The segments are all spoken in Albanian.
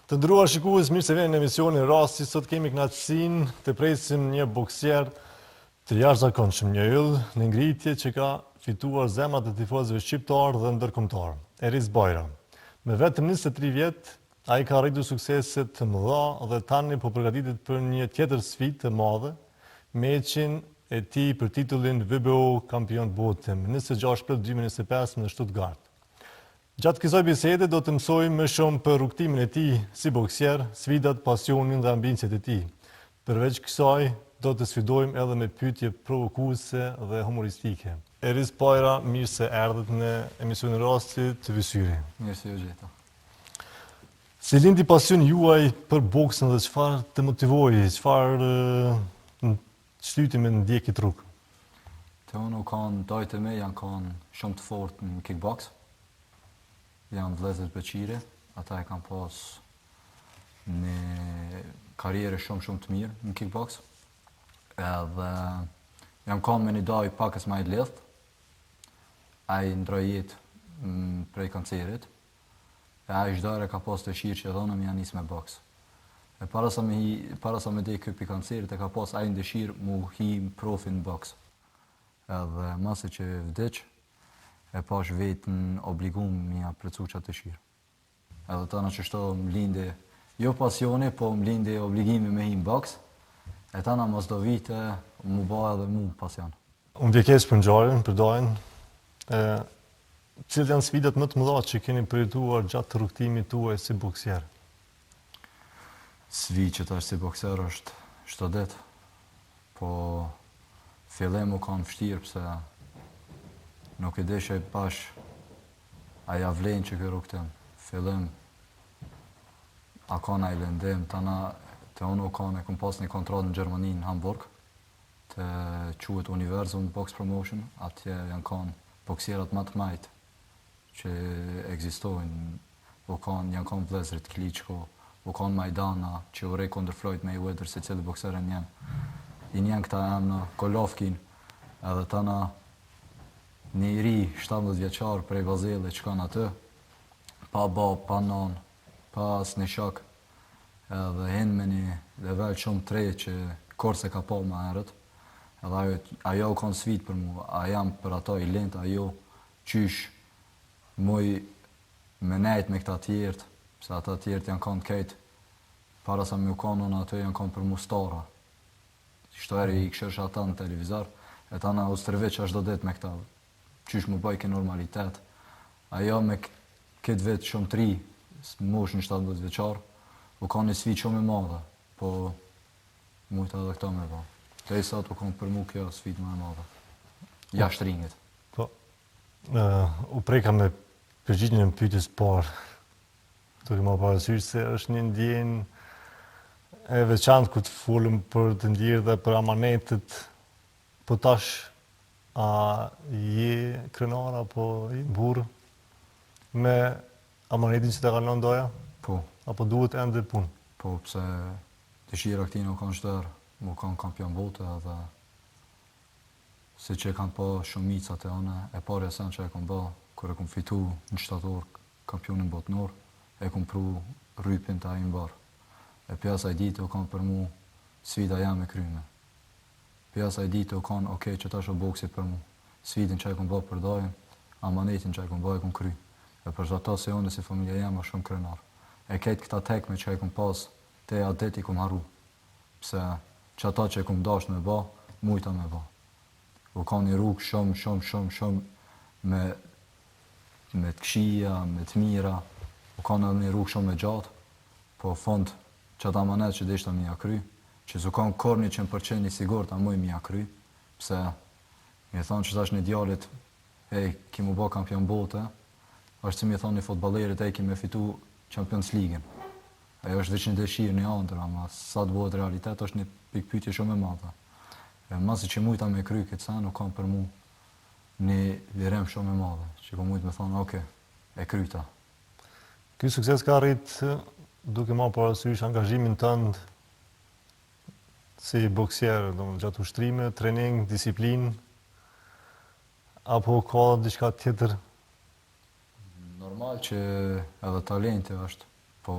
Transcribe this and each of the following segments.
Të nderuar shikues, mirë se vjen në emisionin Rasti. Sot kemi kënaqësinë të presim një boksier të jashtëzakonshëm, një yll në ngritje që ka fituar zemrat e tifozëve shqiptar dhe ndërkombëtar. Eris Bajra. Me vetëm 23 vjet, ai ka arritur suksese të mëdha dhe tani po përgatitet për një tjetër sfidë të madhe, meqin e tij për titullin WBO kampion bote në 26 prill 2025 në Stuttgart. Gjatë kësaj bisede do të mësojmë më shumë për rrugtimin e tij si boksier, sfidat, pasionin dhe ambicet e tij. Përveç kësaj, do të sfidojmë edhe me pyetje provokuese dhe humoristike. Eris Bajra, mirë se erdhët në emisionin Rasti të Vysyri. Mirë se u gjeta. Si lindi pasioni juaj për boksën dhe çfarë të motivoi, çfarë shtyti me ndjekit rrugë? Të unë kanë dajtë me janë kanë shumë të fortë në kickbox. Janë vëllezër beqire, ata e kanë pas një karrierë shumë të mirë në kickbox. Edhe jam kanë me një daj pakës më i lehtë. Ai ndroi jetë prej kancerit. E ai çdo herë ka pas dëshirë që dhonëm janë nis me boks. E para sa me dej ky pi kancerit e ka pas ai dëshirë mu hi profi në boks. Edhe masi që vdiq, e pash vetën obligum mja plëcu qatë dëshirë. Edhe tana që shto më lindi, jo pasioni, po më lindi obligimi me hi në boks, e tana mos do vite, mu ba edhe mu pasion. Unë vjekes për ngjarjen, për dajën, cilët janë sfidat më të mëdha që keni përjetuar gjatë rrugtimit tuaj si boksier? Sfidë që si bokser është çdo ditë, po fillim u kanë vështirë pse nuk e deshe pash aja vlen që kërë rukëtëm. Fillim, a kanë a i lëndim, tana të unë u kanë e këm pas një kontratë në Gjermani, në Hamburg, të quhet Universum Box Promotion, atje janë kanë boksierat më të majtë që ekzistojnë, janë kanë vlezrit Klitschko, u kanë Majdana, që u rej kondër Floyd Mayweather, se cilë bokserën janë. I njën këta emna, Golovkin, edhe tana një i ri 17 vjeçar prej Vazellit që kanë atë, pa bab, pa nan, pa asnjë shok, edhe hen me një level shumë të re që korse ka pa më herët, edhe ajo u kanë sfidë për mua, a jam për ato i lent, ajo qysh muj me nejt me këta tjertë, se ata tjertë janë kanë kejtë, para sa me u kanë unë ato janë kanë për mu stara. Çdo herë i këshërsh ata në televizor, e tana u stërveq ashtë do det me këta, qysh mu bëj ke normalitet. Ajo me këtë vetë shumë të ri, moshën 17 vjeçar, u ka një sfidë shumë e madhe, po mujtë edhe këta me ba. Te i sot u kanë për mu kjo sfidë më e madhe, jashtë ringit. Po, u preka me përgjigjen e pyetjes parë, duke më parasysh se është një ndjenjë e veçantë ku të folëm për të ndjerë dhe për amanetet, po tash a je krenar apo je burr me amanetin që të kalon doja? Po. Apo duhet ende punë? Po, pse dëshira këtina u kanë shtërë, mu kanë kampion bote edhe se që e kanë pa shumicat e anë, e pare sen që e kanë ba, kër e kanë fitu në shtator kampionin botnor, e kanë pru rrypin të ajin barë. E pjasa i ditë u kanë për mu sfida jam e kryme. Pjasa i ditë u kanë, okej, që tash o boksit për mu. Sfidin që e kanë ba për dajin, amanetin që e kanë ba e kanë kry. E për ta se unë si familja jam është shumë krenar. E ketë këta tekme që e kanë pas, te adet i kanë haru. Pse që ata që e kanë dash me ba, mujta me ba. U kanë një rrugë shumë me të kshia, me të mira. U kanë edhe një rrugë shumë me gjatë, po fond që ata manet që deshta mja kry, që su kanë korni 100% një sigurt a muj mja kry, pse mi thonë që tash një djallit, hej, ki mu ba kampion bote, është si mi thonë një fotballerit, hej, ki me fitu Champions League-in. Ajo është veç një dëshirë, një andër, ama sa të bëhet realitet, është një pikpytje shumë e madhe. E masi që mujta me kry këtë sen, u kanë për mu një lirem shumë e madhe, që po mujtë me thonë, oke, e kryta. Ky sukses ka arrit duke ma parasysh angazhimin tënd si boksier, gjatë ushtrime, trening, disiplinë, apo ka diçka tjetër? Normal që edhe talenti është, po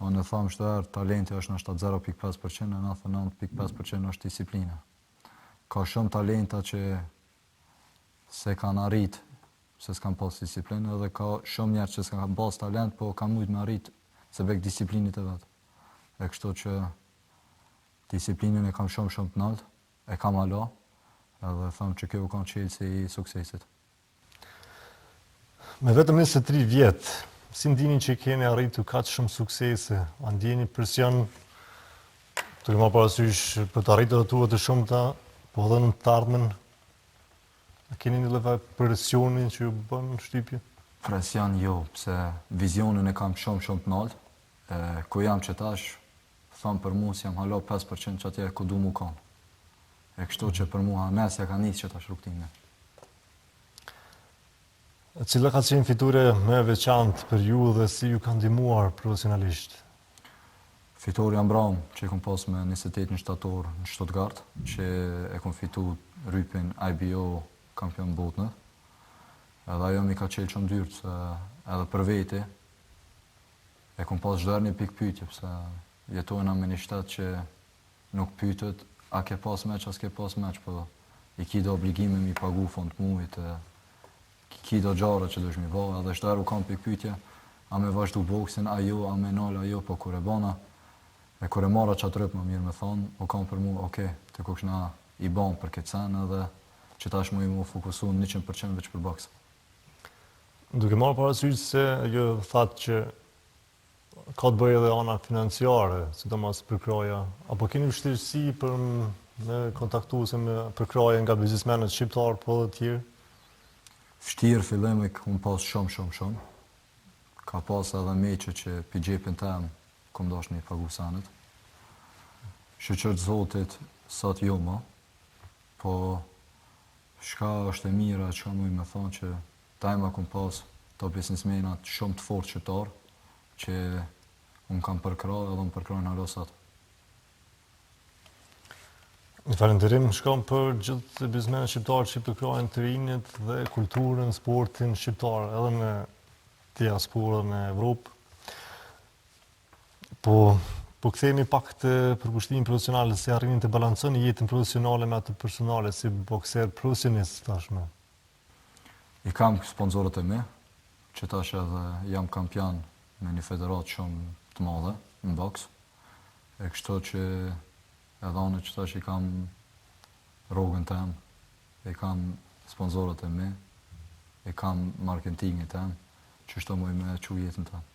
Unë e thamë shtë talenti është nështë 0.5% e 99.5% është disiplina. Ka shumë talenta që se kanë arrit, se s'kan pas disiplinë, edhe ka shumë njerë që s'kan pas talent, po kanë mujtë me arrit se vek disiplinit e vetë. E kështu që disiplinën e kam shumë të naltë, e kam ala, edhe thamë që kjo u kanë qelësi i suksesit. Me vetëm 23 vjetë, si ndini që keni arritu kaq shumë suksese? A ndjeni presion të këma parasysh për të arritur të tuat të shumëta, po edhe në të ardhmen? A keni një lloj presioni që ju bën shtypje? Presion jo, pse vizionin e kam shumë të naltë. Ku jam që tash, thamë për mu si jam halo 5% që atje ku du mu kanë. E kështu që për mu mesja ka njësë që tash rrugtime. Cila ka qenë fiture me veçantë për ju dhe si ju ka ndihmuar profesionalisht? Fitori Ambram, që e kom pas me 28 shtator në Stuttgart, që e kom fitu rrypin IBO kampion botën. Edhe ajo mi ka qelë shumë dyrë, se edhe për veti, e kom pas çdo një pikë pyetje, pse jetojna me një shtet që nuk pyetët a ke pas meç, as ke pas meç, po i ki do obligime mi pagu fond muajit, ki do gjara që dush mi bëj, edhe çdo herë u kam pikë pyetje, a me vazhdu boksin, a jo, a me nal, a jo, po kur e bana, e kur e marra qatë rëp më mirë me thonë, u kam për mu, okej, të kushna i ban për këtë sen, edhe që tash mu i mu fokusu 100% veç për boks. Duke marrë parasysh se ju thatë që ka të bëjë edhe ana financiare, sidomos për kraja, apo keni vështirësi për me kontaktuese me për kraje nga biznesmenët shqiptar po edhe të tjerë? Vështirë fillimi kom pas shumë. Ka pas edhe meqe që pi gjepin tem kom dash me i pagu sanet. Shëqërtë Zotit sot jo ma, po shka është e mira që ka muj me thonë që tajma kom pas të biznesmenat shumë të fort qëtar, që unë kam përkra edhe unë përkra në alosat. Një falenderim shkam për gjithë biznesmenët shqiptarë që përkrajnë të rinjët dhe kulturën, sportin shqiptar edhe në diasporën e Evropë. Po kthehemi pak të përkushtimin profesional, se arrinin të balanconi jetën profesionale me atë personale si bokser profesionist tashmë. I kam sponsorët e mi, që tash edhe jam kampion me një federat shumë të madhe në boks. E kështu që edhe anë që tash i kam rrogën tem, i kam sponsorët e mi, i kam marketingin tem, që shto muj me që jetën tem.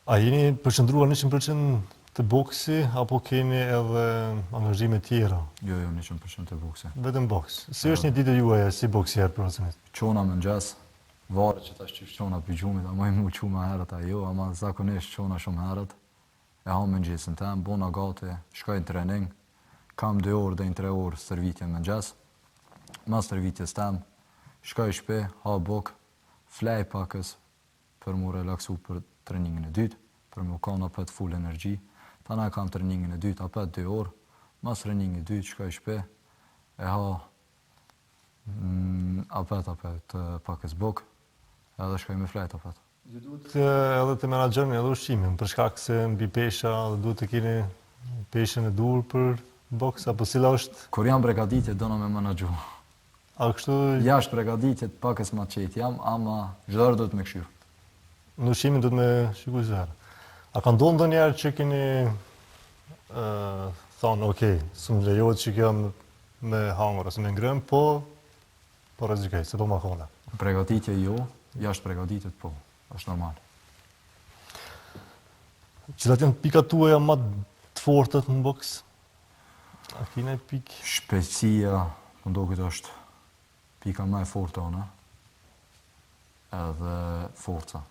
A jeni përqendruar 100% të boksi, apo keni edhe angazhime tjera? Jo, 100% të boksi. Vetëm boks. Si është një ditë juaja si boksier profesionist? Qona më ngjes, varet që tash që qona për gjumit, a më qu më herët a jo, ama zakonisht qona shumë herët. E ha më ngjesën tem, bona gati, shkoj në trening, kam 2 orë dhe 3 orë stërvitje më ngjes. Mas stërvitjes tem, shkoj në shtëpi, ha bok, flej pakës për mu relaksu për treningin e dytë, për mu kanë apet full energji. Tana kam treningin e dytë, apet 2 orë, mas treningin e dytë, shkoj në shtëpi, e ha apet pakës bok, edhe shkoj me flejt apet. Ju duhet edhe të menaxhoni edhe ushqimin, për shkak se mbi pesha duhet të keni peshën e dur për boks, apo cila është? Kur jam pregaditje, dona me menaxhu. A kështu? Jashtë pregaditjet pakës ma qetë jam, ama çdo herë duhet me këshyrë. Në ushqimin duhet me shikuj çdo herë. A ka ndodhur ndonjëherë që keni thonë, okej, s'm lejohet që kjo me hangër ose me ngrëm, po rrezikoj, se po ma kolla. Pregaditje jo, jashtë pregaditjet po, është normal. Cilat janë pikat tuaja më të fortat në boks? A keni pikë? Shpejtësia, më duket është pika më e fortë ona, edhe forca.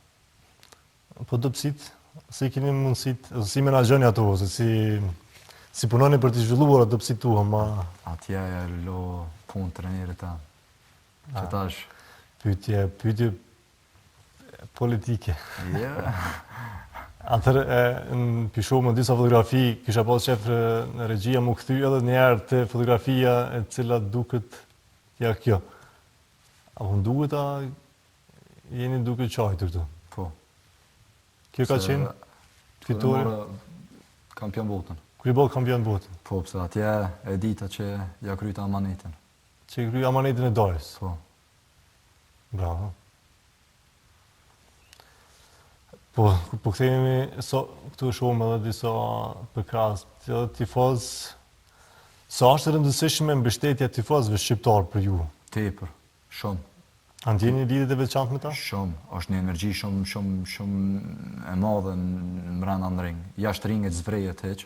Po dobësit, si keni mundësit, si menaxhoni ato, ose si punoni për të zhvilluar ato dobësit tua, ma... Atje e lo punë trenerit ta. Që tash... Pyetje politike. Ja. Atëherë, në pishohë më disa fotografi, kisha pas qef në regjia më kthy edhe njerë të fotografia e cila duket kjo. Apo më duket a jeni duke qajtur të? Po. Kjo ka qenë? fitore? Kampion botën. Kur i bë kampion botën? Po, pse atje e dita që ja kryta amanetin. Që i kryi amanetin e dorës? Po. Bravo. Po kthehemi këtu shohim edhe disa përkrahas të tifoz. Sa është e rëndësishme mbështetja e tifozëve shqiptar për ju? Tepër, shumë. A ndjeni lidhje të veçantë me ta? Shumë, është një energji shumë e madhe në brenda në ring. Jashtë ringet zvrejet heq,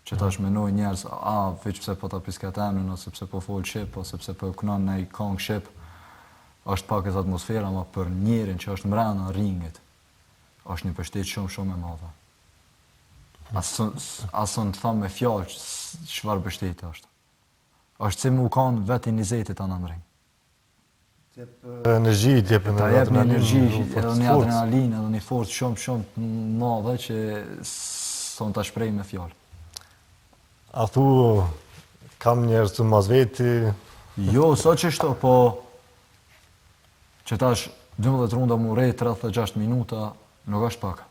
që tash menoj njerëz, veç pse po ta piskat emrin, ose pse po fol shqip, ose pse po kënon në i kong shqip, është pak e atmosfera, ma për njerin që është brenda ringet, është një mbështetje shumë e madhe. Asën të thamë me fjallë çfarë mbështetje është. Është si mu kanë vetë inizetit anë në ring. Energji, ta jep një energji, edhe një adrenalinë, edhe një forcë shumë madhe që son ta shprej me fjalë. A thu, kam njerëz të mas veti? Jo, so që shto, po që tash 12 runda mu rejt 36 minuta, nuk është pak.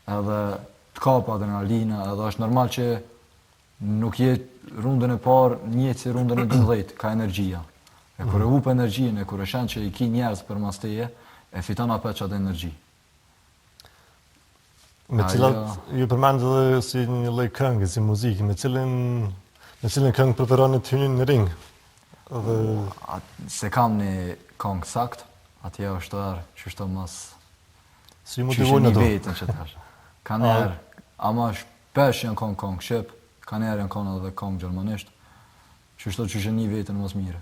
Edhe të kap adrenalina, edhe është normal që nuk jetë rundën e parë njëtë si rundën e 12, ka energjia. E kur e hup energjinë, e kur e shen që i ki njerëz për mas teje, e fiton apet qatë energji. Me cilat, ju përmendë edhe si një lloj këngë, si muzikë, me cilën këngë preferoni të hyni në ring? Se kam një këngë sakt, atje është arë që shto mas... Si motivojnë ato? Që vetën që tash. Ka njerë, ama shpesh janë këngë shqip, ka njerë janë këngë edhe këngë gjermanisht, që shto që një vetën mas mire.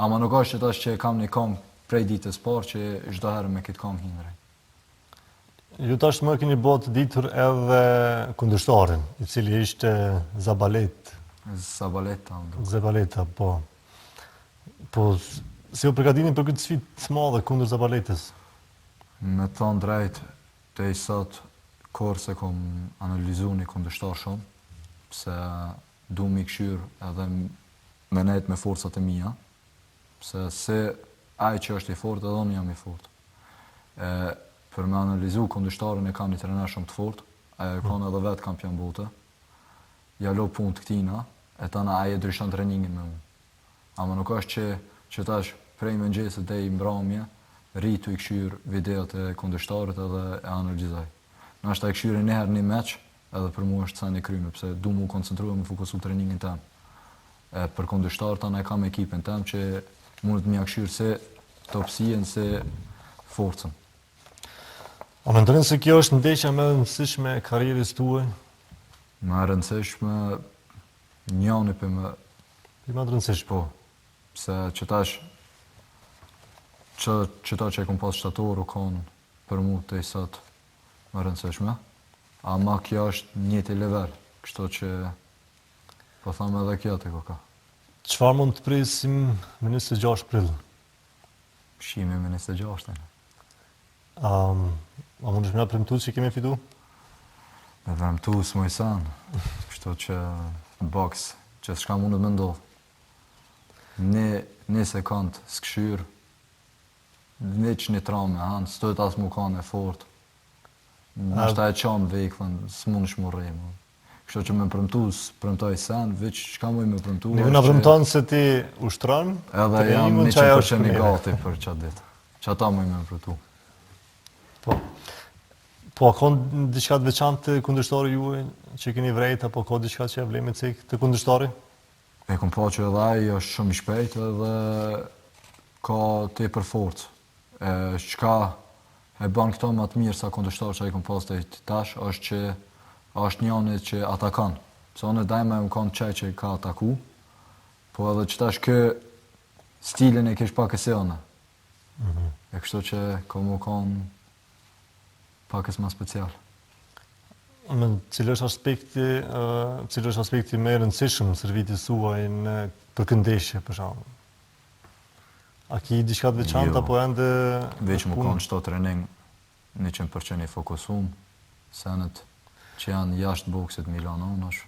Ama nuk është që tash që kam një këngë prej ditës parë që çdo herë me këtë këngë hindrej. Ju tash më keni bërë të ditur edhe kundërshtarin, i cili ishte Zabaleta. Zabaleta, po. Po, si u përgatitni për këtë sfidë të madhe kundër Zabaletës? Me thonë drejt, te i sot korë se kom analizu një kundërshtar shumë, se du mi këshyr edhe me nejt me forcat e mija, se ai që është i fort, edhe unë jam i fort. Për me analizu kundërshtarin e kam një trener shumë të fort, e kanë edhe vetë kampion bote, ja lo punë të këtina, e tana ai e ndryshon treningin me mu. Ama nuk është që tash prej mëngjesit deri mbrëmje, rritu i këshyr videot e kundërshtarit edhe e analizoj. Nashta e këshyri një herë një meq, edhe për mu është sa një kryme, pëse du mu koncentrua me fokusu treningin tem. Për kundërshtar tana e kam ekipin tem që mundet me ja këshyrë se topsien, se forcën. A mendoni se kjo është ndeshja më e rëndësishme e karrierës tuaj? Më e rëndësishme, njëri për më... Për më të rëndësishme? Po, se që tash, që e kom pas shtator u konë për mu të i sot më rëndësishme, ama kjo është njëti level, kështu që po thamë edhe kjo të koka. Çfarë mund të presim me 26 prill? Shime me 26. A mund të shme nga premtu që kemi fitu? Me premtu s'moj san, kështu që në boks, që s'ka mundet me ndodh. Një sekund s'këshyr, një traum me hanë, s'tojt as mu kanë e fort. Nashta e qanë vejkën, s'mund shmu rejmë. Kështu që me premtoj sen, veç çka muj me premtu... Një na premton se ti ushtron, edhe jam 100% i gati për qatë ditë. Që ata muj me premtu. Po, a konë diçka të veçantë të kundërshtari juaj që keni vrejt, apo ka diçka që e vlen me cek të kundërshtari? E kom pa që edhe ai është shumë i shpejt edhe ka tepër forcë. Çka e bën këto më të mirë sa kundërshtar që ai kom pas deri tash është që është njëri që atakan. Pse unë dajma më kanë çaj që ka ataku, po edhe që tash kë stilin e kish pak e seona. E kështu që komu kanë pak e më special. Cili është aspekti më i rëndësishëm në servitës suaj për këndeshje, për shembull? A ki diçka të veçantë apo ende... Veç më kanë çdo trening 100% i fokusum, senet që janë jashtë boksit Milanonash,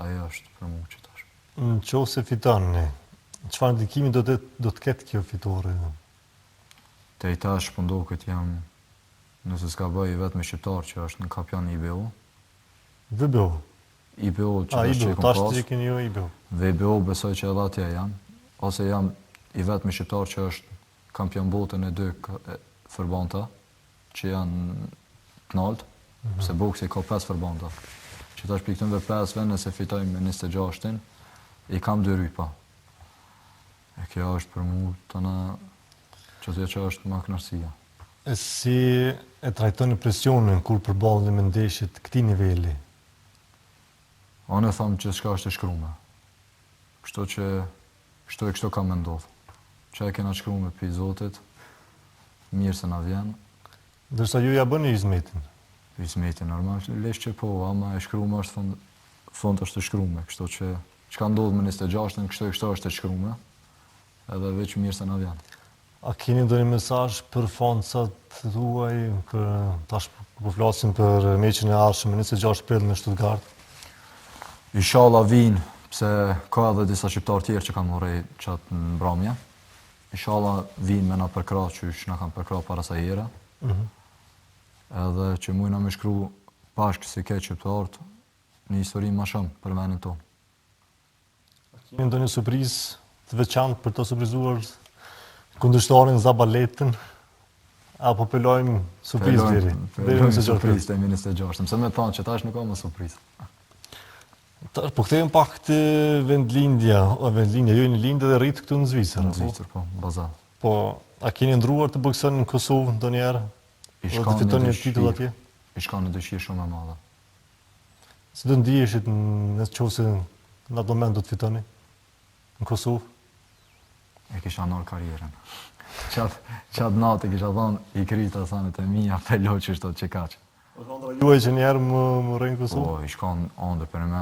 ajo është për mu që tash. Në qoftë se fitoni, çfarë ndikimi do të ketë kjo fitore? Te i tash po ndoket jam Nëse s'ka bëj vetëm shqiptar që është në kampion IBU. VBO. IBU që IBU, është që tash që keni ju IBU. Dhe IBU besoj që edhe atje janë, ose jam i vetëm shqiptar që është kampion botën e 2 fërbanta, që janë të naltë, se boksi ka 5 fërbanta. Që tash për këtënve 5 nëse fitojmë me 26-in, i kam 2 rypa. E kjo është për mu të në që është më kënaqësia. E si e trajtoni presionin kur përballeni me ndeshjet këtij niveli? Unë e thamë që s'ka është e shkrume. Kështu ka me ndodhë. Që e kena shkrume për i Zotit, mirë se na vjen. Dërsa ju ja bëni hizmetin? Hizmetin, normal, lesh që po, ama e shkrume është fond është e shkrume. Kështu që ka ndodhë me 26-ën, kështu është e shkrume, edhe veç mirë se na vjen. A keni ndonjë mesazh për fansat tuaj, tash po flasim për meqin e ardhshëm me 26 prill në Stuttgart? Inshallah vinë, pse ka edhe disa shqiptar tjerë që kanë morrë qatë në mbrëmje. Inshallah vinë me na përkra që na kanë përkra para sa here. Edhe që mujna me shkru bashkë si ke shqiptarët një histori ma shumë për vendin tonë. Keni ndonjë surprizë të veçantë për të surprizuar kundërshtarin Zabaletën, apo pelojmë surprizë deri? Pelojmë surprizë të 26-ën, se me thonë që tash nuk ka më surprizë. Po kthehemi pak të vendlindja, ju jeni lindë dhe rritë këtu në Zvicër. Në Zvicër, po, Bazar. Po, a keni ndruar të boksoni në Kosovë ndonjëherë? Dhe të fitoni një titull atje? I shka në dëshirë shumë e madhe. Si do ndiheshit nëse qofse në atë moment do të fitoni në Kosovë? E kisha nërë karierën. Qatë natë kisha thonë, i krita thanet e mija, pelo që shto që kaqë. Juaj që njerë më rejnë Kosovë? Po, i shkon ondë për me.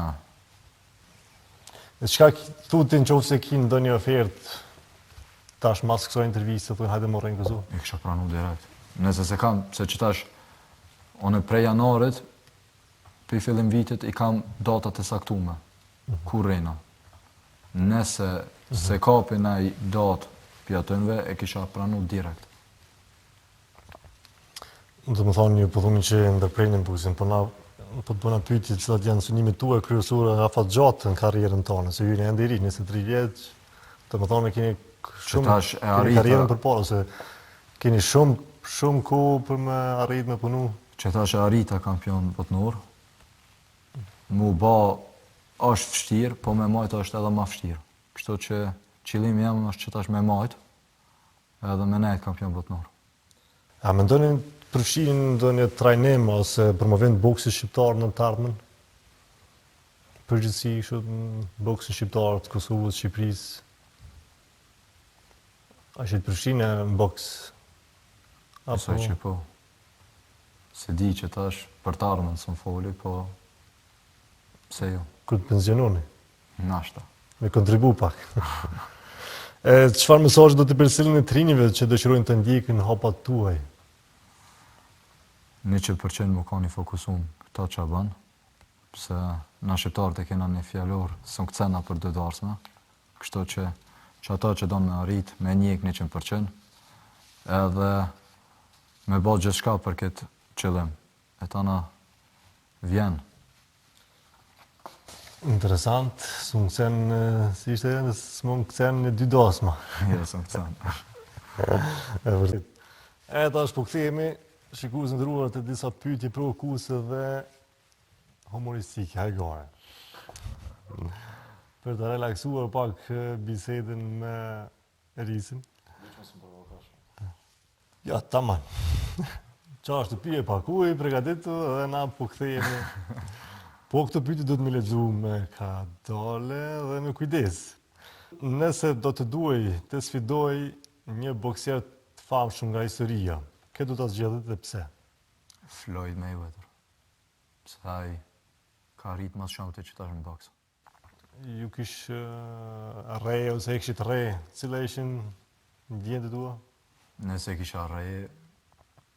E qka thutin qofse ki ndonjë ofertë tash mas kësoj intervjistë, thutin hajde më rejnë Kosovë? I kisha pranu direkt. Nëse se kam, se që tash, one prej janarit, për i fillim vitit, i kam datat e saktume, ku rejna. Nëse se kapi na i datë pjatënve, e kisha pranu direkt. Do më thonë një pëthumi që ndërprejnë në buzin, po na po të bëna pyetje cilat janë synimit tuaj kryesore afat gjatë në karrierën tonë, se ju jeni ende i ri, 23 vjeç, do më thonë keni shumë karrierën përpara, se keni shumë kohë për me arrit me punu. Që tash e arrita kampion botnor, mu ba është vështirë, po me majtë është edhe ma vështirë. Kështu që qëllimi jam është që tash me majtë, edhe me nejtë kampion botnor. A mendoni përfshin ndonjë trajnim ose promovim të boksit shqiptar në të ardhmen? Përgjithësi boksin shqiptar të Kosovës, Shqipërisë. A është të përfshin në boks? Besoj që po. Se di që tash për të ardhmen së më foli, po pse jo? Kur të pensiononi? Nashta. Me kontribu pak. Çfarë mesazhi do të përcjellni të rinjve që dëshirojnë të ndjekin hapat tuaj? 100% më ka një fokusun këta që banë, pëse na shqiptarët e kena një fjallor së në këcena për dëdarsme, kështu që ata që do me arrit me njek 100%, edhe me bëtë gjithë shka për këtë qëllim, e ta na vjen. Interesant, së më këcen, si ishte, së më këcen një 2 dasma. Jo, së më këcen. E vërtit. E ta është po këthemi, shikues ndëruar të disa pyetje provokuese dhe humoristike, hajgare. Për të relaksuar pak bisedën me Erisin. Ja, tamam. Qa është të pije pak ujë, pregaditu, dhe na po kthehemi. Po këtë pyetje do të më lexu me ka dole dhe me kujdes. Nëse do të duaj të sfidoj një bokser të famshëm nga historia, këtë do të zgjedhët dhe pse? Floyd Mayweather. Pse ai ka rritë mas shumë të që tash në boks. Ju kish re ose e kishit re, cila ishin ndjenjët e tua? Nëse kisha re,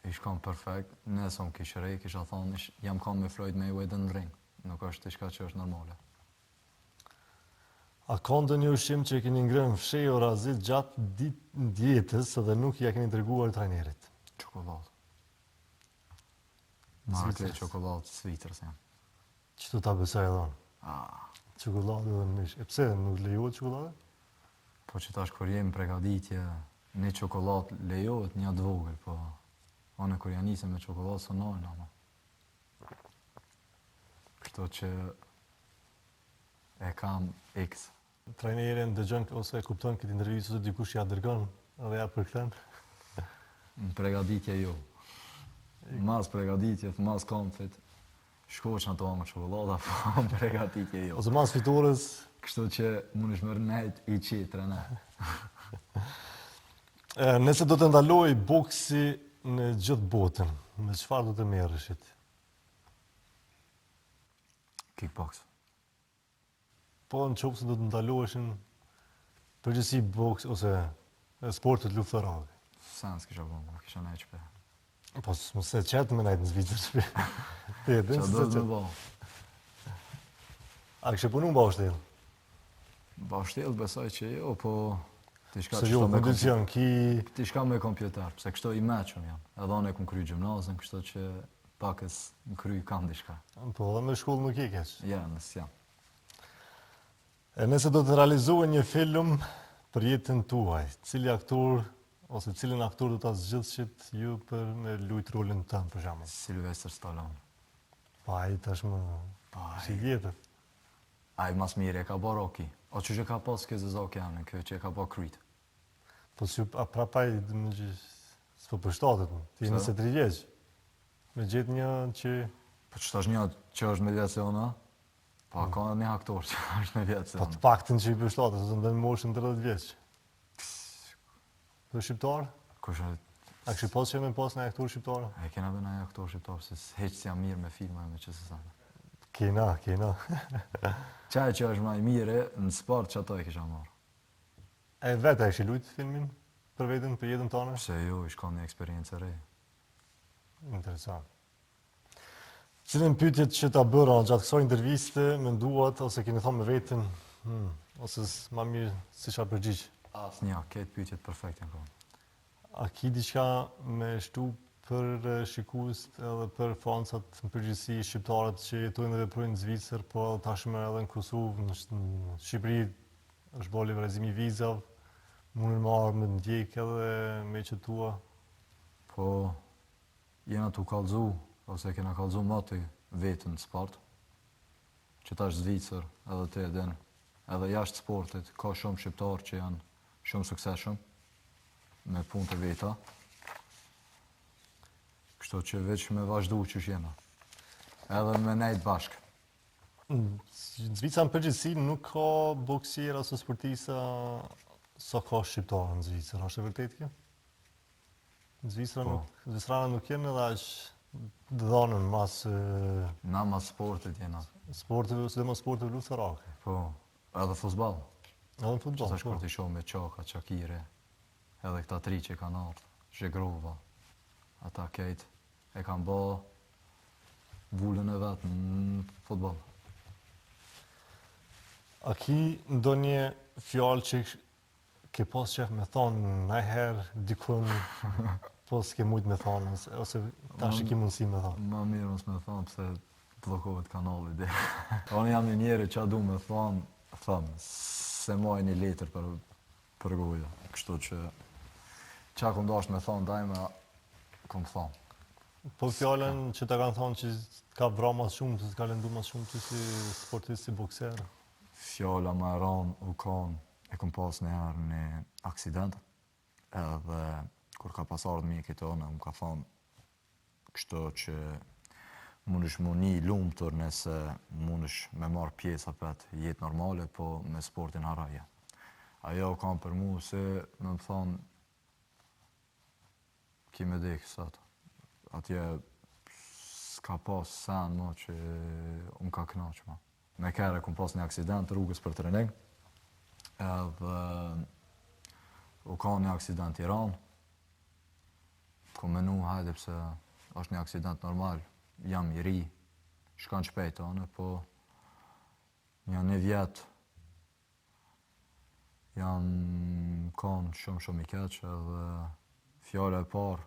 ish kam perfekt. Nëse më kish re, kisha thonë jam kam me Floyd Mayweather në ring. Nuk është diçka që është normale. A ka ndonjë ushqim që keni ngrënë fshej o razit gjatë ditës dhe nuk ja keni treguar trajnerit? Çokoladë. Marke çokoladë Zvicrës janë. Çto ta besoj edhe. Çokoladë dhe mish. E pse nuk lejohet çokoladë? Po që tash kur jemi përgatitje, një çokoladë lejohet një të vogël, po unë kur ja nisem me çokoladë sonojnë ama. Kështu që e kam X. Trajnerin dëgjon ose e kupton këtë intervistë ose dikush ja dërgon edhe ja përkthen. Në përgatitje jo. Mas përgatitje, mas kampit, shkosh në to me çokoladë, po në përgatitje jo. Ose mas fitores. Kështu që mund është mërë nejt i qitre ne. Nëse do të ndaloj boksi në gjithë botën, me çfarë do të merreshit? Kickbox. Po në qoftë se do të ndaloheshin përgjithësi boks ose sportet luftërore. Sa s'kisha bëmë, kisha nejt shpe. Po mos e qetë me nejt në Zvicër shpe. Qa do të me bo? A kështë punu në bashkëtel? Bashkëtel besoj që jo, po ti shka Se jo, kondicion, ti shka me kompjuter, pse kështu i meqëm jam. Edhe unë e kum kry gjimnazën, kështu që pakës në kry kam diçka. Po dhe me shkollë nuk i keq. Ja, nësë jam. Nëse do të realizohë një film për jetën tuaj, cili aktor ose cilin aktor do ta zgjidhshit ju për me lujt rolin tënd për shembull? Sylvester Stallone. Po ai tashmë si vjetër. Ai mas mire e ka bo Rocky. O që ka pas këzë zake janë, kjo që e ka bo Creed. Po si prapaj më gjithë, s'po përshtatet më, ti 23 vjeç. Me gjithë një që... Po që tash një që është me vjaciona, po ka një aktor që është me vjaciona. Po të paktën që i përshtatet, ose ndë në moshën 30 vjeç. Për shqiptar? Kushe... A kështë pas që me pas në aktor shqiptar? E kena be në aktor shqiptar, se heq si jam mirë me filma e me që se sanë. Kena. Qaj që është ma i mire, në sport që ato e kisha marrë. E vetë e kështë lujtë filmin për vetën, për jetën tonë? Se jo, ishka një eksperiencë e re. Interesant. Cilën pyetjet që ta bëra gjatë kësaj interviste, menduat ose keni thonë me veten, ose më mirë si çfarë përgjigj? Asnjë, këtë pyetjet perfekte janë. A ki diçka me shtu për shikuesit edhe për fansat në përgjithësi shqiptarët që jetojnë dhe veprojnë në Zvicër, po tashmë edhe në Kosovë, në Shqipëri është bo liberalizimi i vizave, mundin marrë me ndjek edhe me qëtua? Po, jena tu kallëzu, ose kena kallëzu mati vetën në sport, që ta është Zvicër edhe të edhen, edhe jashtë sportit, ka shumë shqiptarë që janë shumë sukseshëm, me punë të veta, kështu që veç me vazhdu që jena, edhe me nejtë bashkë. Në Zvicra në përgjithësi nuk ka boksier ose sportisa sa ka shqiptarë në Zvicër, është e vërtet kjo? Në Zvicrana nuk jenë edhe ashtë dëdhanën mas... Na mas sportit jena. Sportive, ose dhe mas sportive luftërake. Po, edhe futbol. Edhe në futbol, që ta shkurti shumë me Qaka, Qakire, edhe këta tri që kanë ardhë, Zhegrova, ata kejt e kanë bo vullën e vetë në futbol. A ki ndonjë fjallë që ke pas qef me thonë najherë dikun, po s'ke mujtë me thonë, ose tash ki mundësi me thonë? Ma mirë mos me thonë, pëse blokohet kanali dhe. Unë jam një njeri që a du me thonë, thëmë, se moj një letër për goja. Kështu që qa ku ndasht me thonë, dajme, ku më thonë. Po fjallën që ta kanë thonë që ka vra mas shumë, që ka lëndu mas shumë që si sportist, si bokser? Fjalla ma ranë u kanë, e kom pas njëherë një aksident, edhe kur ka pas ardhë mjekit tonë, më ka thonë kështu që mund është mu një lumëtur nëse mund është me marrë pjesë apet jetë normale, po me sportin haraja. Ajo kam për mu se me më thonë ki me dekë sot. Atje s'ka pas sen mo që unë ka knaqë ma. Me kere kom pas një aksident rrugës për trening, edhe u ka një aksident i ranë, kom menu hajde pse është një aksident normal, jam i ri, shkan shpejt anë, po një vjetë jam kanë shumë i keq, edhe fjale e parë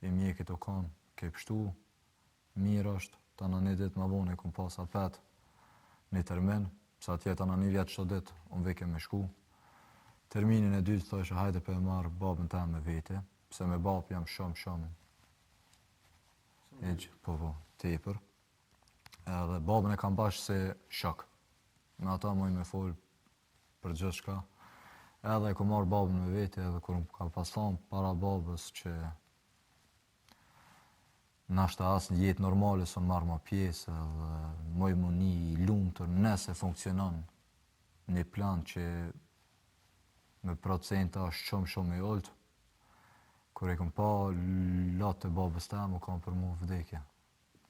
i mjekit u kanë, ke pështu, mirë është, ta në një ditë më vonë e kom pas apet një termin, sa tjetë në një vjetë çdo ditë, unë veke me shku. Terminin e dytë thoshe hajde për e marë babën ta me vete, pse me babë jam shumë tepër. Edhe babën e kam bash se shok. Me ata moj me folë për gjithë shka. Edhe e ku marrë babën me vete, edhe kur më ka pas thonë para babës që nashta asë një jetë normale së në marrë ma pjesë, edhe moj më një lumëtër nëse funksionon një plan që me procenta është shumë e ollët. Kur e kom pa latë të babës ta, më kam për mu vdekje.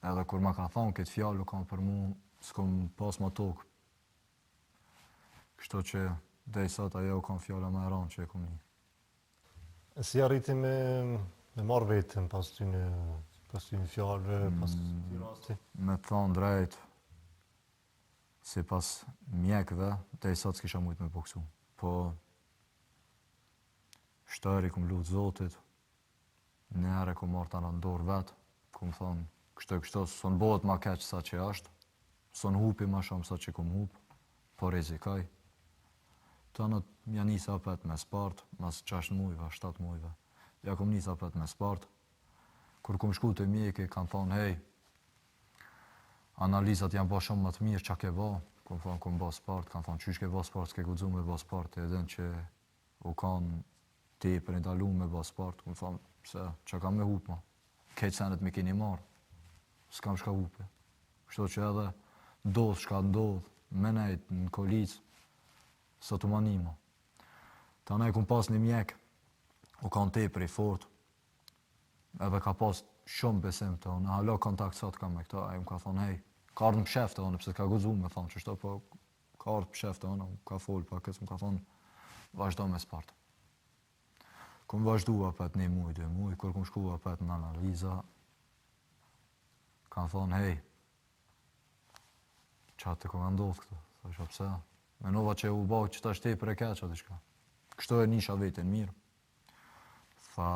Edhe kur ma ka thonë këtë fjallë, kam për mu, s'kom pas ma tokë. Kështu që deri sot ajo kam fjalla më e rëndë që e kom një. Si arriti me marrë vetën pas ty një fjallë, pas ty rasti? Me thonë drejt, si pas mjekëve, deri sot s'kisha mujtë me boksu. Po, shtëri kom lutë Zotit, një herë kom marrë ta në dorë vetë, kom thonë, kështu, s'on bëhet ma keq sa që është, s'on hupi ma shumë sa që kom hup, po rezikaj. Ta në ja nisa apet me spartë, mas 6 mujve, 7 mujve. Ja kom nisa apet me spartë. Kur kom shku të mjeki, kanë thonë, hej, analizat janë ba shumë më të mirë, qa ke ba? Kom thonë, kom ba spartë, kanë thonë, qysh ke ba spartë, s'ke gudzu me ba spartë, edhe që u kanë ti për ndalu me ba spartë. Kom thonë, pse, qa kam me hup ma? Keq senet me keni marë, s'kam shka hupe. Kështu që edhe ndodh shka ndodh, me nejt në kolicë, sot u manima. Ta ne kum pas një mjek, u kanë tepër i fort, edhe ka pas shumë besim të unë, hala kontakt sot kam me këta, e më ka thonë, hej, ka ardhë më pshef të unë, pëse ka guzu me thonë, qështo, po ka ardhë pshef të unë, ka folë, pa kësë më ka thonë, vazhdo me spartë. Kum vazhdu apet 1 muj, 2 muj, kur kum shku apet në analiza, kanë thonë, hej, qatë të kom ndodhë këtë, thosha pse, menova që u bau që ta shtej për e keqa diçka. Kështu e nisha vetën mirë. Tha,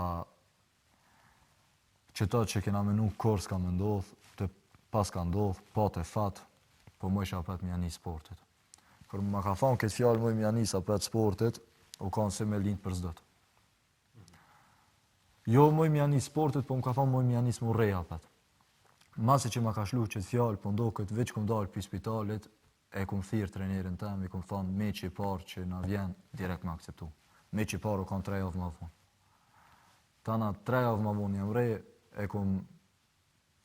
që ta që kena menu kur s'ka me ndodhë, të pas ka ndodhë, pa të fatë, po më isha apet mja një sportit. Kër më ka thonë këtë fjallë më mja njës apet sportit, u kanë se me lindë për zdët. Jo më mja një sportit, po më ka thonë më mja njës më rej apet. Masi që më ka shlu qëtë fjallë, po ndo këtë veç këm dalë për spitalit, e kum thirë trenerin tem, i kum thonë meqi i parë që na vjen, direkt me akceptu. Meqi i parë u kam 3 javë më vonë. Tana 3 javë më vonë jam re, e kum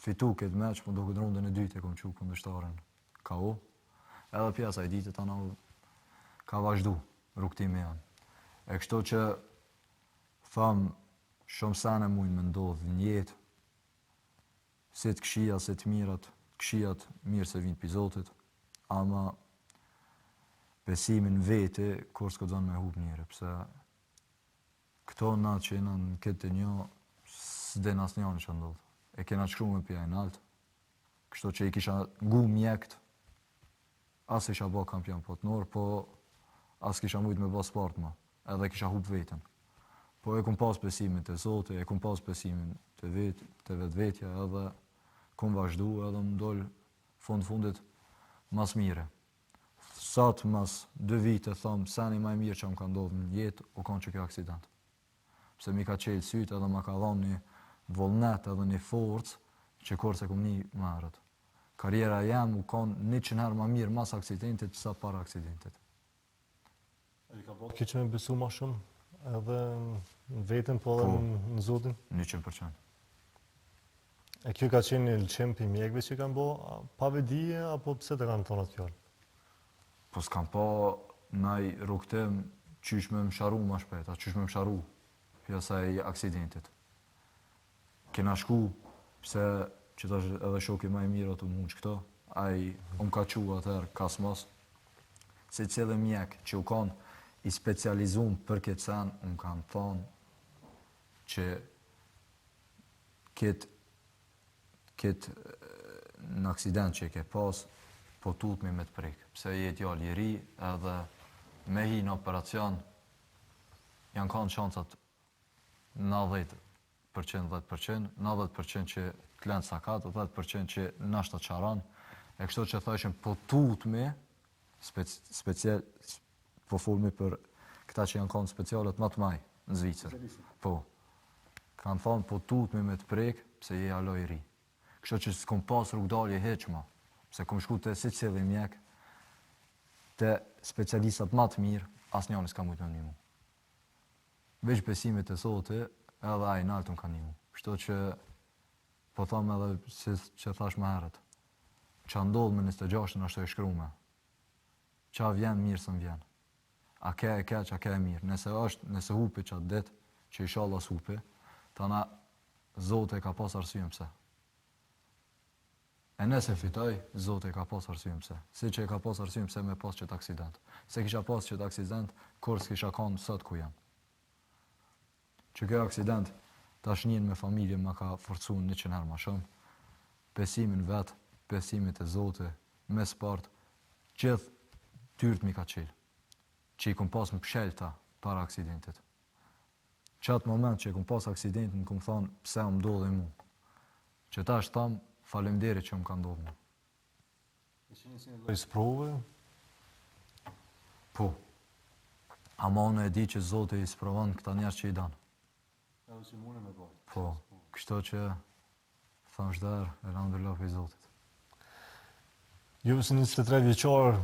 fitu këtë meq, po ndo këtë rundën e dytë e kum qu kundështarën KO. Edhe pjesa e ditë tana ka vazhdu rrugtimi janë. E kështu që thamë shumë sene mujnë me ndodhë një jetë, si të këshia, si të mirat, këshiat mirë se vinë për Zotit, ama besimin vete, kur s'ko zonë me hup njëre, pëse këto na që jena në këtë një, s'den as njënë që ndodhë. E kena qkru me pja e naltë, kështu që i kisha ngu mjekt, as isha ba kampion potnor, po as kisha mujt me ba sport ma, edhe kisha hup vetën. Po e kum pas besimin të Zotit, e kum pas besimin të vetë vetja, edhe kum vazhdu, edhe më dollë fundit mas mire. Sot mas 2 vite thëmë, seni maj mirë që më ka ndodhë në jetë, u kanë që kjo aksident. Pse mi ka qelë sytë edhe ma ka dhonë një vullnet edhe një forcë që kur se kum një marët. Karriera jam u kanë 100 herë ma mirë mas aksidentit sa para aksidentit. E ka bërë kjo që me besu ma shumë, edhe në vetën, po edhe në Zotin? 100%. E kjo ka qenë një lëqim për mjekve që kanë bo, pa vedije, apo pse të kanë thonë atë fjallë? Po s'kam pa naj rukëtim qysh me më sharu ma shpeta, qysh me më sharu pjasaj aksidentit. Kena shku, pse që ta edhe shoki ma i mirë atë mund që këto, aj ka qu atër kasmos, se cilë mjek që u kanë i specializum për këtë sen, kanë thonë që këtë në aksident që i ke pas, po tutmi me të prek. Pse jetë jallë i ri, edhe me hi në operacion, janë kanë shancat 90%, 10%, 90% që klent sakat, 10% që nashta qaran, e kështu që thashim po tutmi, special, po folmi për këta që janë kanë specialet më të maj në Zvicër. Po. Kanë thonë po tutmi me të prek, pse je alo i ri. Kështu që s'kom pas rrugdalje heq ma, pse kom shku të si cili mjek, të specialistat më të mirë, as njani s'ka mujtë me njëmu. Veç besimit e sote, edhe ai naltën ka njëmu. Kështu që, po thamë edhe që thash më herët, që ndodhë me 26-ën është e shkrume. Qa vjen mirë së vjen. A ke e keq, a ke e mirë. Nëse hupi qatë dit, që inshallah s'hupi, tana Zote ka pas arsye pse. E nëse fitoj, Zote ka pas arsye pse. Si që ka pas arsye pse me pas qëtë aksident. Se kisha pas qëtë aksident, kur s'kisha kanë sot ku jam. Që kjo aksident, tash njën me familje më ka forcu 100 herë ma shumë. Besimin vetë, besimit e Zote, me spart, gjithë tyrt mi ka qelë, që i kom pas më pshelta para aksidentit. Qatë moment që i kom pas aksidentin, kom thonë pse më ndodhe mu. Që ta është thamë, falemderit që më ka ndodhë mu. E që njësi në loj sprove? Po. Ama unë e di që Zote i sprovon këta njerë që i danë. Edhe që mune me po. Po. Kështu që thamë shderë, elhamdulillah për i Zotit. Ju si 23 vjeqarë,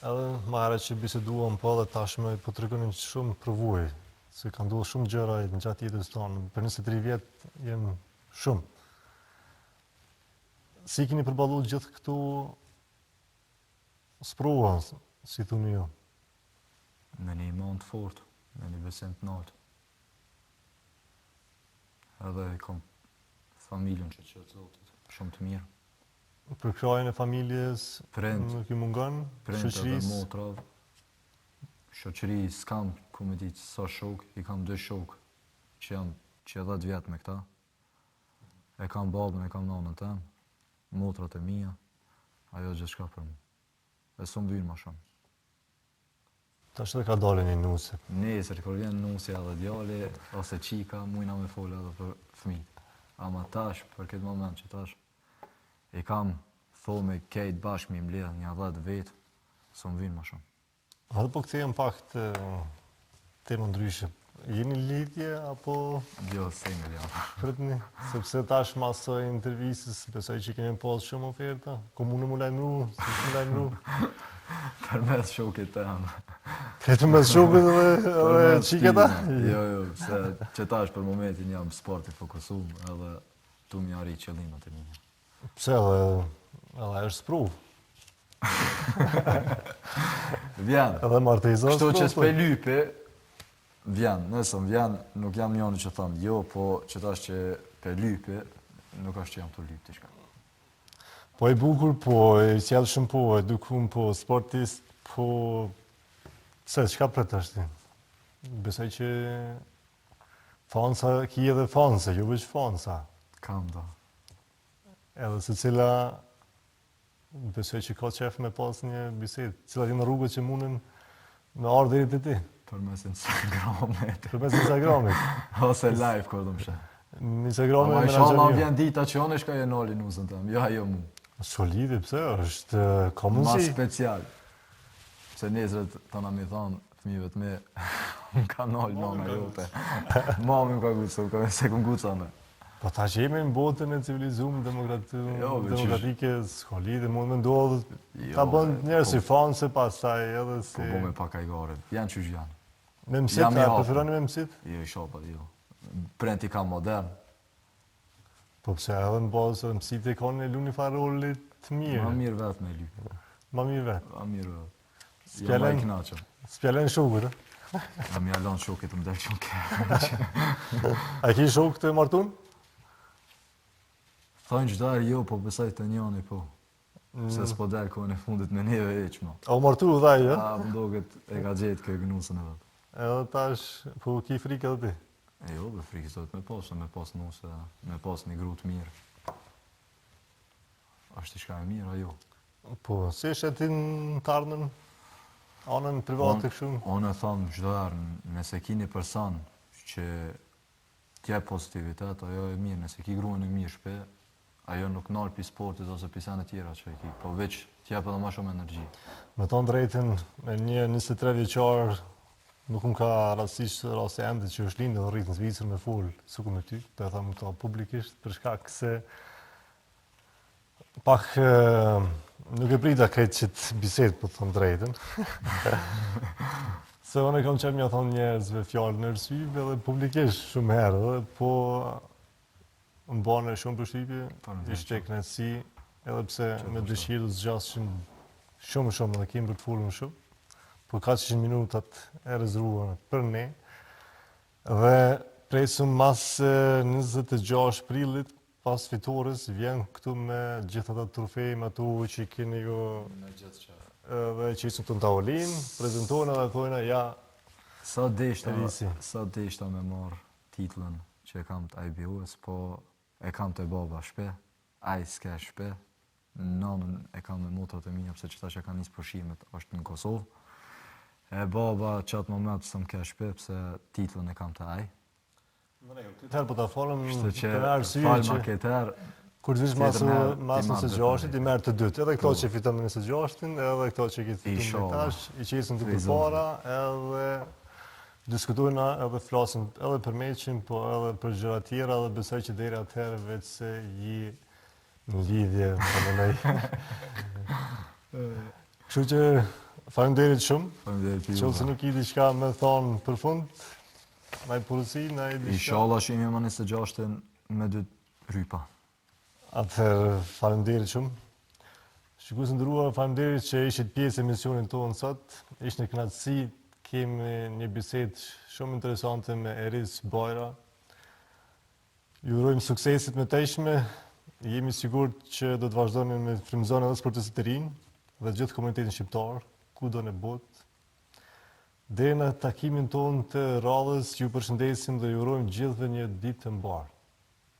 edhe ma herë që biseduam po dhe tashme po të regonin që shumë përvoj, se ka ndodhë shumë gjëra në gjatë jetës tonë. Për 23 vjetë jem shumë. Si keni përballu gjithë këtu sprova, si thuni ju? Me një iman të fort, me një besim të lartë. Edhe i kom familjen që qëtë Zotit, shumë të mirë. Për krajën e familjes, nuk i mungon, shoqërisë, edhe motrav, shoqëri s'kam, ku me ditë sa shok, i kam 2 shok, që jam që 10 vjetë me këta. E kam babën, e kam nanën tem, motrat e mia, ajo gjithë shka për mu. E s'm vynë ma shumë. Tash edhe ka dalë një nuse. Nesër, kur vjen nusja edhe djali, ose qika, mujna me folë edhe për fëmijët. Ama tash, për këtë moment që tash, i kam thome kejt bashkë mi mbledh një 10 vetë, s'm vynë ma shumë. Edhe po kthehem pak të temë ndryshe. Jeni lidhje apo Jo, single jam. pritni? Sepse tash mas së intervistës, besoj që keni pas shumë oferta. Komunë mu lajmëru, si më lajmëru. Përmes shokit të jam. Kretë mes shokit dhe qiketa? Jo, se që tash për momentin jam sport i fokusum, edhe tu mi arri qëllimet e mija. Pse edhe është spruv? Vjen. Edhe marteza Kështu që s'pe lypi, vjen. Nëse më vjen, nuk jam njëni që thamë jo, po që tash që pe lypi, nuk është që jam të lyp t'i shka. Po e bukur, po e qelshëm, po e dukun, po sportist, po... Se, qka pret është ti? Besoj që fansa, ki edhe fansa, jo veç fansa. Kam da. Edhe se cila, besoj që ka qef me pas një bisedë, cilat janë rrugët që mundin me ardhë deri te ti. Përmes Instagramit. Përmes Instagramit. Ose live, kur do më shë. Në Instagramit Ama me inshallah vjen dita që onë shka e noli nusën tëm, jo ajo mu. Solidi, pse, është ka Ma mundësi. special. Se nesret të na mi thonë, fëmijëve të me, më ka nolë nana jote. Mami më ka gucë, se këm gucë anë. Po ta që jemi në botën e civilizumë demokratike, s'ka lidhje, mund me ndodhë, ta bën njerë si fanë, se pasaj edhe si... Po bo me pak ajgare, janë që janë. Me mësit, a preferoni me mësit? Jo, i shopat, jo. Prenti ka modern. Po pse edhe në bazë, mësit e kanë e lu një farë rollit të mirë. Ma mirë vetë me lypë. Ma mirë vetë. Ma mirë vetë. Jo ma i knaqëm. S'pjelen shokët, e? Ja mi alon shokit më delë shumë kërë. A ki shokët e martun? Thojnë qëtarë jo, po besaj të njani po. Se s'po delë kohën e fundit me neve eqma. A u martu dhaj, ja? A, më doket e ka gjetë kjo gnusën e vetë. Edhe tash, po ki frikë edhe ti? E jo, be frikës do të me pas nuse, me pas një gru të mirë. Ashtë i shka e mirë, ajo. Po, si është e ti në të ardhmen? Anën private kështu? Unë e thamë çdo herë, nëse ki një person që t'jep pozitivitet, ajo e mirë, nëse ki gruan e mirë shpe, ajo nuk nalë pi sportit ose pi sene tjera që e ki, po veç t'jep edhe ma shumë energji. Me thonë drejtin, me një 23 vjeqar nuk më ka rastisht rasti ende që është lindë dhe rritë në Zvicër me full, suku me ty, të e thamë këto publikisht, për shkak se pak nuk e prita këtë që të bisedë, për të thonë drejtin. Se unë e kam qenë mja thonë njerëzve fjallë në rësyve dhe publikisht shumë herë, dhe po më bane shumë përshtypje, ishte e knetësi, edhe pse me dëshirë të zgjasëshin shumë dhe kemë për të fullën shumë, por ka 100 minutat e rezervuar për ne, dhe presëm mas 26 prillit, pas fitores, vjen këtu me gjithë ata trofej, me ato që i keni ju, dhe që isën të në tavolinë, prezentojnë dhe thojnë, ja, Sa deshta me marë titlen që e kam të IBU-s, po e kam të baba shpe, aj s'ke shpe, nanën e kam me motrat e mija, pse qëta që ka njësë përshimet është në Kosovë. E baba që atë moment së më ke shpe, pse titlen e kam të aj. Këtë herë po të falem Kështu që të arsye falma që këtë herë, kur të vish mas në së gjashtit, i merë të dytë, edhe këto që fitëm në së gjashtin, edhe këto që i fitum në tash, i qesin të përpara, edhe diskutojna edhe flasim edhe për meqin, po edhe për gjëra tjera, edhe besoj që deri atëherë veç se ji në lidhje, po në nej. Kështu që faleminderit shumë, që se nuk i diçka me thonë për fund, na i purësi, na i diçka. Inshallah shimi më 26-ën me 2 rypa. Atëherë, faleminderit shumë. Shikues nderuar, faleminderit që ishit pjesë e emisionin tonë sot. Ishte një kënaqësi, kemi një bisedë shumë interesante me Eris Bajra. Ju urojmë suksesit me tejshme. Jemi sigurt që do të vazhdojmë me frymëzon edhe sportistët e rinj dhe gjithë komunitetin shqiptar, kudo në botë. Deri në takimin tonë të radhës, ju përshëndesim dhe ju urojmë gjithëve një ditë të mbarë.